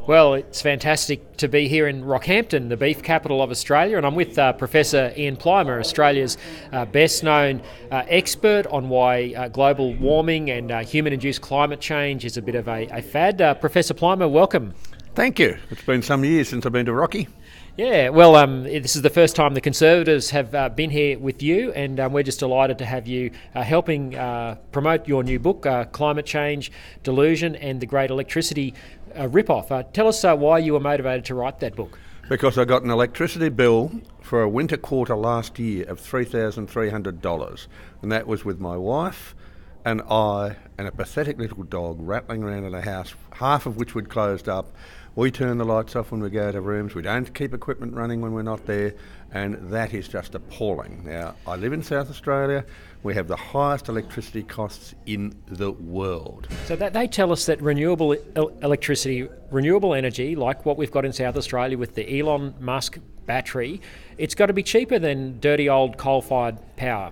Well, it's fantastic to be here in Rockhampton, the beef capital of Australia, and I'm with Professor Ian Plimer, Australia's best-known expert on why global warming and human-induced climate change is a bit of a fad. Professor Plimer, welcome. Thank you. It's been some years since I've been to Rocky. Yeah, well, this is the first time the Conservatives have been here with you, and we're just delighted to have you helping promote your new book, Climate Change, Delusion and the Great Electricity Rip-Off. Tell us why you were motivated to write that book. Because I got an electricity bill for a winter quarter last year of $3,300, and that was with my wife and I and a pathetic little dog rattling around in a house, half of which we'd closed up. We turn the lights off when we go to rooms. We don't keep equipment running when we're not there, and that is just appalling. Now, I live in South Australia. We have the highest electricity costs in the world. So that they tell us that renewable electricity, renewable energy, like what we've got in South Australia with the Elon Musk battery, it's got to be cheaper than dirty old coal-fired power.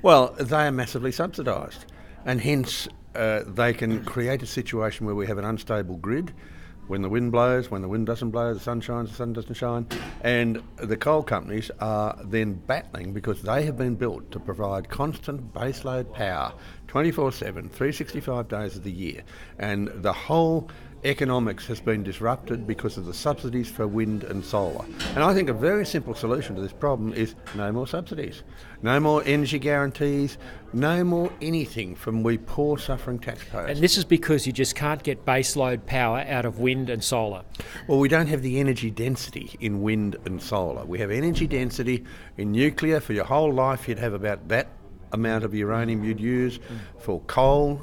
Well, they are massively subsidised, and hence they can create a situation where we have an unstable grid. When the wind blows, when the wind doesn't blow, the sun shines, the sun doesn't shine. And the coal companies are then battling because they have been built to provide constant baseload power 24/7, 365 days of the year. And the whole economics has been disrupted because of the subsidies for wind and solar. And I think a very simple solution to this problem is no more subsidies, no more energy guarantees, no more anything from we poor suffering taxpayers. And this is because you just can't get baseload power out of wind and solar. Well, we don't have the energy density in wind and solar. We have energy density in nuclear. For your whole life you'd have about that amount of uranium you'd use. For coal,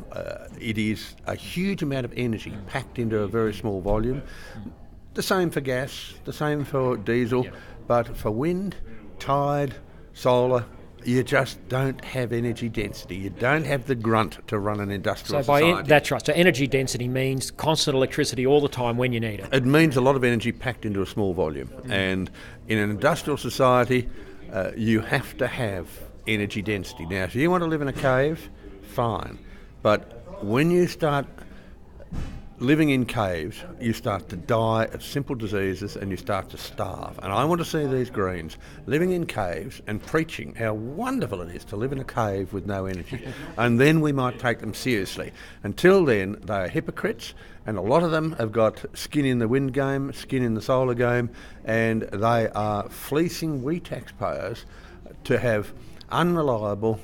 it is a huge amount of energy packed into a very small volume. The same for gas, the same for diesel, but for wind, tide, solar, you just don't have energy density. You don't have the grunt to run an industrial society. That's right. So energy density means constant electricity all the time when you need it. It means a lot of energy packed into a small volume. And in an industrial society, you have to have energy density. Now, if you want to live in a cave, fine. But when you start living in caves, you start to die of simple diseases and you start to starve. And I want to see these Greens living in caves and preaching how wonderful it is to live in a cave with no energy. And then we might take them seriously. Until then, they are hypocrites, and a lot of them have got skin in the wind game, skin in the solar game, and they are fleecing we taxpayers to have unreliable,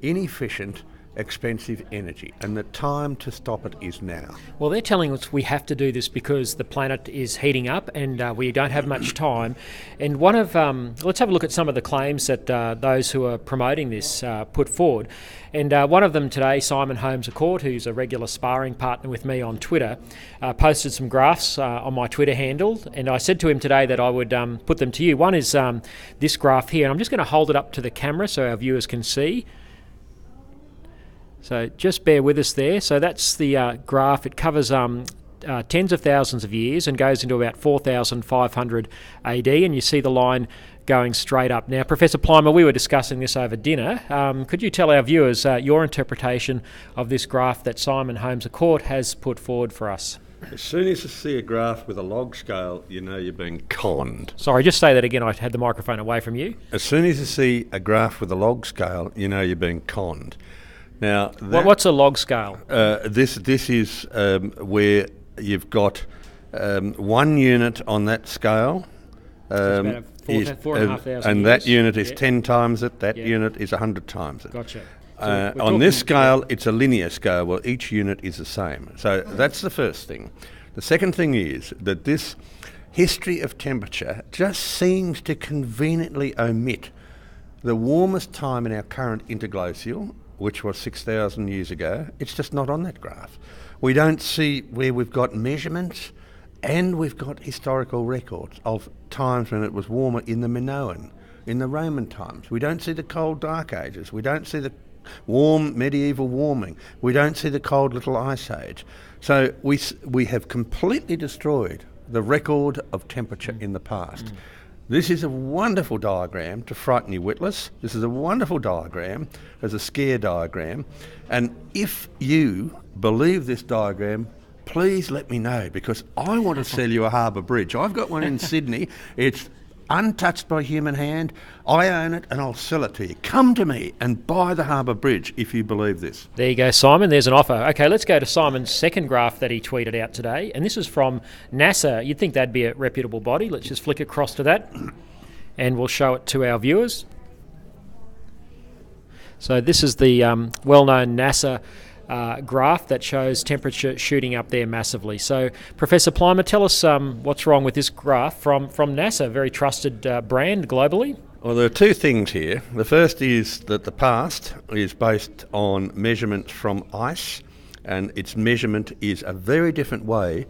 inefficient, expensive energy, and the time to stop it is now. Well, they're telling us we have to do this because the planet is heating up and we don't have much time. And one of let's have a look at some of the claims that those who are promoting this put forward. And one of them today, Simon Holmes-A-Court, who's a regular sparring partner with me on Twitter, posted some graphs on my Twitter handle, and I said to him today that I would put them to you. One is this graph here, and I'm just going to hold it up to the camera so our viewers can see. So just bear with us there. So that's the graph. It covers tens of thousands of years and goes into about 4,500 AD, and you see the line going straight up. Now, Professor Plimer, we were discussing this over dinner. Could you tell our viewers your interpretation of this graph that Simon Holmes-A-Court has put forward for us? As soon as you see a graph with a log scale, you know you're being conned. Sorry, just say that again. I had the microphone away from you. As soon as you see a graph with a log scale, you know you're being conned. Now, what's a log scale? This is where you've got 1 unit on that scale. So it's about 4,500 and years. That unit is 10 times it, that unit is 100 times it. Gotcha. On this scale, it's a linear scale where each unit is the same. So that's the first thing. The second thing is that this history of temperature just seems to conveniently omit the warmest time in our current interglacial, which was 6,000 years ago. It's just not on that graph. We don't see where we've got measurements, and we've got historical records of times when it was warmer in the Minoan, in the Roman times. We don't see the cold Dark Ages. We don't see the warm medieval warming. We don't see the cold Little Ice Age. So we have completely destroyed the record of temperature in the past. This is a wonderful diagram to frighten you witless. This is a wonderful diagram as a scare diagram. And if you believe this diagram, please let me know, because I want to sell you a harbour bridge. I've got one in Sydney. It's untouched by human hand. I own it and I'll sell it to you. Come to me and buy the harbour bridge if you believe this. There you go, Simon. There's an offer. Okay, let's go to Simon's second graph that he tweeted out today. And this is from NASA. You'd think that'd be a reputable body. Let's just flick across to that and we'll show it to our viewers. So this is the well-known NASA graph that shows temperature shooting up there massively. So, Professor Plimer, tell us what's wrong with this graph from NASA, a very trusted brand globally. Well, there are two things here. The first is that the past is based on measurements from ice, and its measurement is a very different way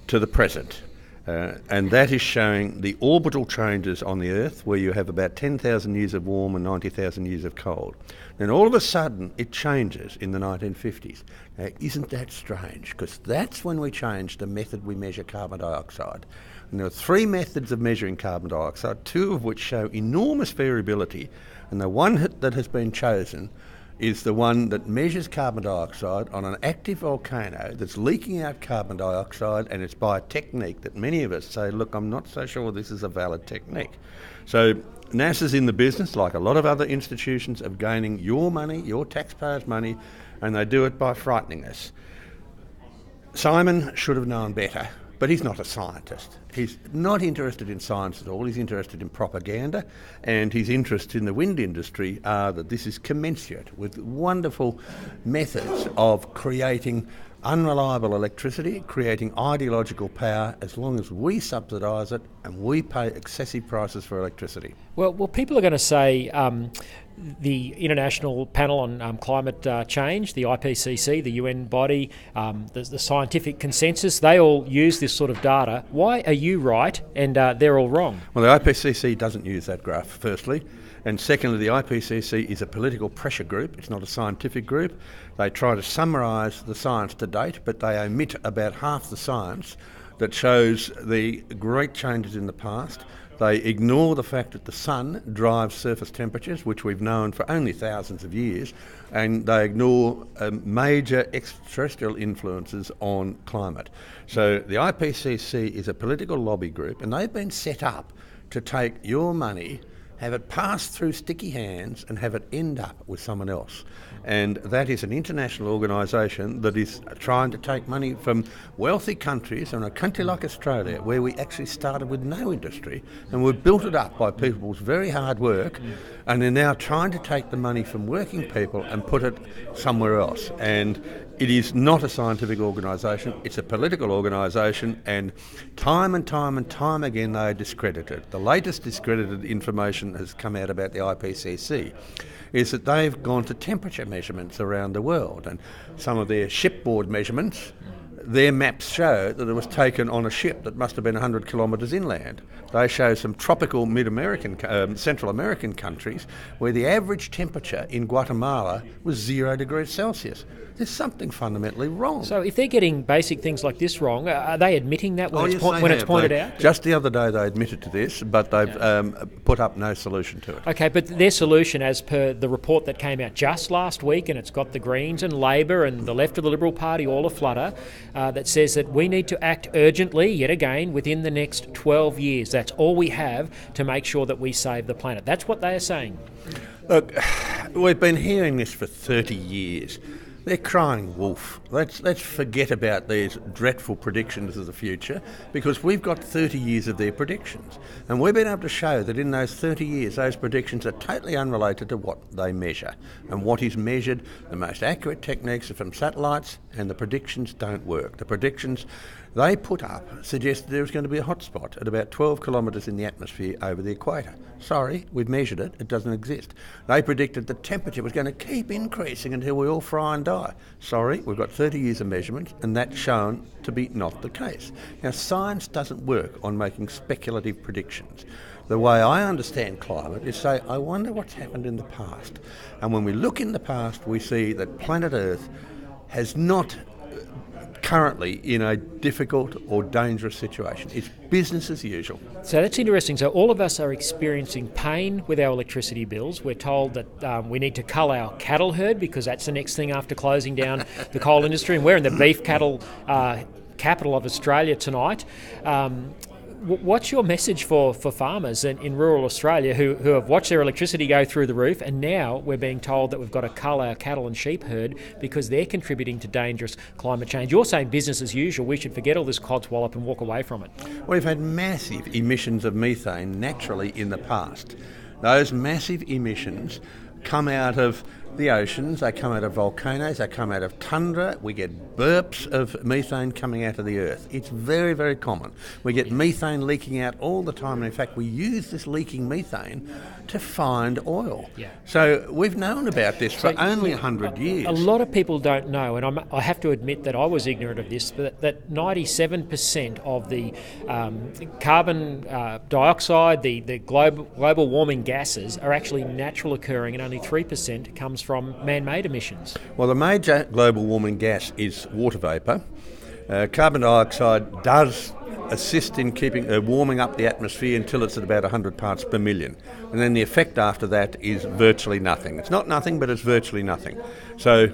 to the present. And that is showing the orbital changes on the Earth, where you have about 10,000 years of warm and 90,000 years of cold. Then all of a sudden it changes in the 1950s. Now, isn't that strange? Because that's when we changed the method we measure carbon dioxide. And there are three methods of measuring carbon dioxide, two of which show enormous variability, and the one that has been chosen is the one that measures carbon dioxide on an active volcano that's leaking out carbon dioxide, and it's by a technique that many of us say, look, I'm not so sure this is a valid technique. So NASA's in the business, like a lot of other institutions, of gaining your money, your taxpayers' money, and they do it by frightening us. Simon should have known better, but he's not a scientist. He's not interested in science at all. He's interested in propaganda, and his interests in the wind industry are that this is commensurate with wonderful methods of creating unreliable electricity, creating ideological power, as long as we subsidise it and we pay excessive prices for electricity. Well, people are going to say the International Panel on Climate Change, the IPCC, the UN body, the scientific consensus, they all use this sort of data. Why are you right and they're all wrong? Well, the IPCC doesn't use that graph, firstly. And secondly, the IPCC is a political pressure group. It's not a scientific group. They try to summarise the science to date, but they omit about half the science that shows the great changes in the past. They ignore the fact that the sun drives surface temperatures, which we've known for only thousands of years, and they ignore major extraterrestrial influences on climate. So the IPCC is a political lobby group, and they've been set up to take your money, have it pass through sticky hands and have it end up with someone else. And that is an international organisation that is trying to take money from wealthy countries, and a country like Australia, where we actually started with no industry and we've built it up by people's very hard work, and they're now trying to take the money from working people and put it somewhere else. And it is not a scientific organisation, it's a political organisation, and time again they are discredited. The latest discredited information has come out about the IPCC is that they've gone to temperature measurements around the world, and some of their shipboard measurements, their maps show that it was taken on a ship that must have been 100 kilometres inland. They show some tropical mid-American, Central American countries where the average temperature in Guatemala was 0 degrees Celsius. There's something fundamentally wrong. So if they're getting basic things like this wrong, are they admitting that when it's pointed out? Just the other day they admitted to this, but they've put up no solution to it. Okay, but their solution, as per the report that came out just last week, and it's got the Greens and Labor and the left of the Liberal Party all aflutter, that says that we need to act urgently, yet again, within the next 12 years. That's all we have to make sure that we save the planet. That's what they are saying. Look, we've been hearing this for 30 years. They're crying wolf. Let's forget about these dreadful predictions of the future, because we've got 30 years of their predictions. And we've been able to show that in those 30 years, those predictions are totally unrelated to what they measure. And what is measured, the most accurate techniques are from satellites, and the predictions don't work. The predictions they put up suggested there was going to be a hotspot at about 12 kilometres in the atmosphere over the equator. Sorry, we've measured it, it doesn't exist. They predicted the temperature was going to keep increasing until we all fry and die. Sorry, we've got 30 years of measurements, and that's shown to be not the case. Now, science doesn't work on making speculative predictions. The way I understand climate is say, I wonder what's happened in the past. And when we look in the past, we see that planet Earth has not currently in a difficult or dangerous situation. It's business as usual. So that's interesting. So all of us are experiencing pain with our electricity bills. We're told that we need to cull our cattle herd because that's the next thing after closing down the coal industry. And we're in the beef cattle capital of Australia tonight. What's your message for farmers in rural Australia who have watched their electricity go through the roof, and now we're being told that we've got to cull our cattle and sheep herd because they're contributing to dangerous climate change? You're saying business as usual, we should forget all this codswallop and walk away from it. We've had massive emissions of methane naturally in the past. Those massive emissions come out of the oceans, they come out of volcanoes, they come out of tundra. We get burps of methane coming out of the earth. It's very, very common. We get methane leaking out all the time, and in fact we use this leaking methane to find oil. Yeah. So we've known about this for only 100 years. A lot of people don't know, and I have to admit that I was ignorant of this, but that 97% of the carbon dioxide, the global warming gases are actually natural occurring, and only 3% comes from man-made emissions. Well, the major global warming gas is water vapour. Carbon dioxide does assist in keeping warming up the atmosphere until it's at about 100 parts per million. And then the effect after that is virtually nothing. It's not nothing, but it's virtually nothing. So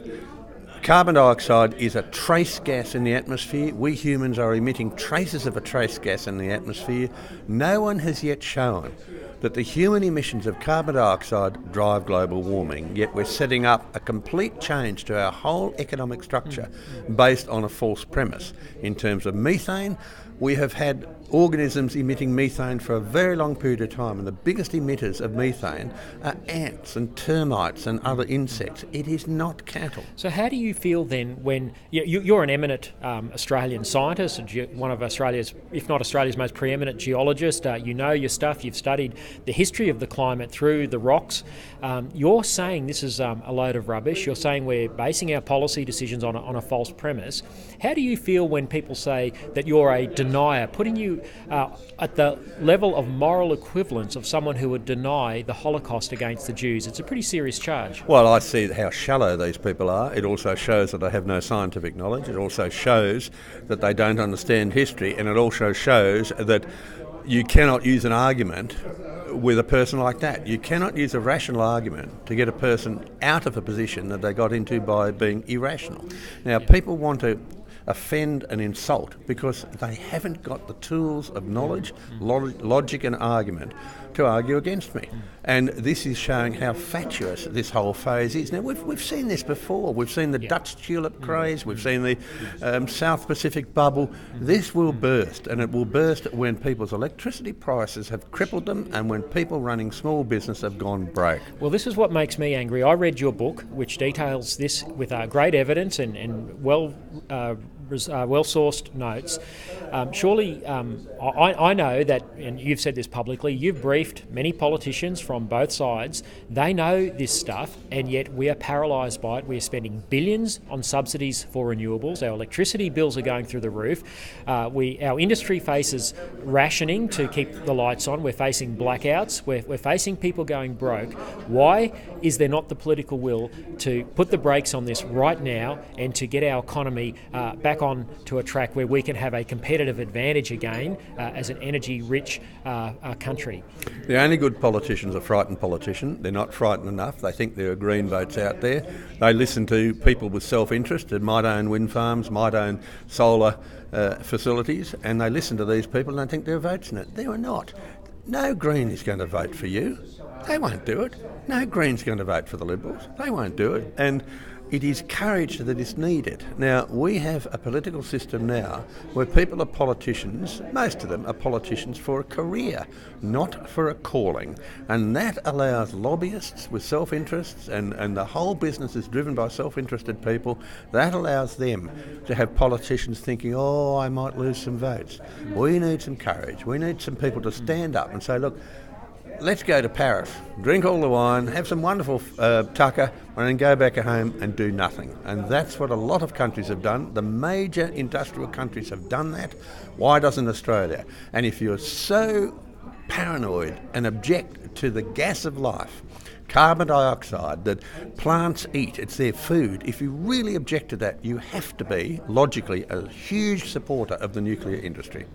carbon dioxide is a trace gas in the atmosphere. We humans are emitting traces of a trace gas in the atmosphere. No one has yet shown that the human emissions of carbon dioxide drive global warming, yet we're setting up a complete change to our whole economic structure based on a false premise. In terms of methane, we have had organisms emitting methane for a very long period of time, and the biggest emitters of methane are ants and termites and other insects. It is not cattle. So how do you feel then when you're an eminent Australian scientist, one of Australia's, if not Australia's most preeminent geologist, you know your stuff, you've studied the history of the climate through the rocks. You're saying this is a load of rubbish. You're saying we're basing our policy decisions on a false premise. How do you feel when people say that you're a denier, putting you at the level of moral equivalence of someone who would deny the Holocaust against the Jews? It's a pretty serious charge. Well, I see how shallow these people are. It also shows that they have no scientific knowledge. It also shows that they don't understand history, and it also shows that you cannot use an argument with a person like that. You cannot use a rational argument to get a person out of a position that they got into by being irrational. Now, people want to offend and insult because they haven't got the tools of knowledge, logic and argument to argue against me. And this is showing how fatuous this whole phase is. Now, we've seen this before. We've seen the Dutch tulip craze. We've seen the South Pacific bubble. This will burst, and it will burst when people's electricity prices have crippled them and when people running small business have gone broke. Well, this is what makes me angry. I read your book, which details this with great evidence and well-sourced notes. Surely, I know that, and you've said this publicly, you've briefed many politicians from both sides. They know this stuff, and yet we are paralysed by it. We are spending billions on subsidies for renewables. Our electricity bills are going through the roof. Our industry faces rationing to keep the lights on. We're facing blackouts. We're facing people going broke. Why is there not the political will to put the brakes on this right now and to get our economy back on to a track where we can have a competitive advantage again as an energy-rich country? The only good politicians are frightened politicians. They're not frightened enough. They think there are green votes out there. They listen to people with self-interest that might own wind farms, might own solar facilities, and they listen to these people and they think there are votes in it. There are not. No Green is going to vote for you. They won't do it. No Green's going to vote for the Liberals. They won't do it. And it is courage that is needed. Now, we have a political system now where people are politicians, most of them are politicians for a career, not for a calling. And that allows lobbyists with self-interests, and the whole business is driven by self-interested people. That allows them to have politicians thinking, oh, I might lose some votes. We need some courage. We need some people to stand up and say, look, let's go to Paris, drink all the wine, have some wonderful tucker, and then go back home and do nothing. And that's what a lot of countries have done. The major industrial countries have done that. Why doesn't Australia? And if you're so paranoid and object to the gas of life carbon dioxide that plants eat. It's their food. If you really object to that, you have to be, logically, a huge supporter of the nuclear industry.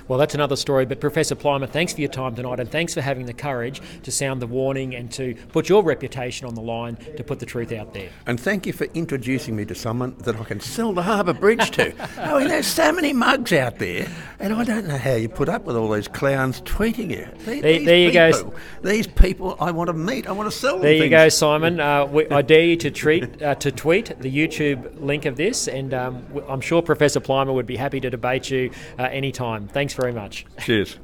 Well, that's another story, but Professor Plimer, thanks for your time tonight, and thanks for having the courage to sound the warning and to put your reputation on the line to put the truth out there. And thank you for introducing me to someone that I can sell the Harbour Bridge to. I mean, there's so many mugs out there, and I don't know how you put up with all these clowns tweeting you. There you go. These people I want to meet, I want to sell them There things. you go, Simon. I dare you to tweet the YouTube link of this, and I'm sure Professor Plimer would be happy to debate you anytime. Thanks very much. Cheers.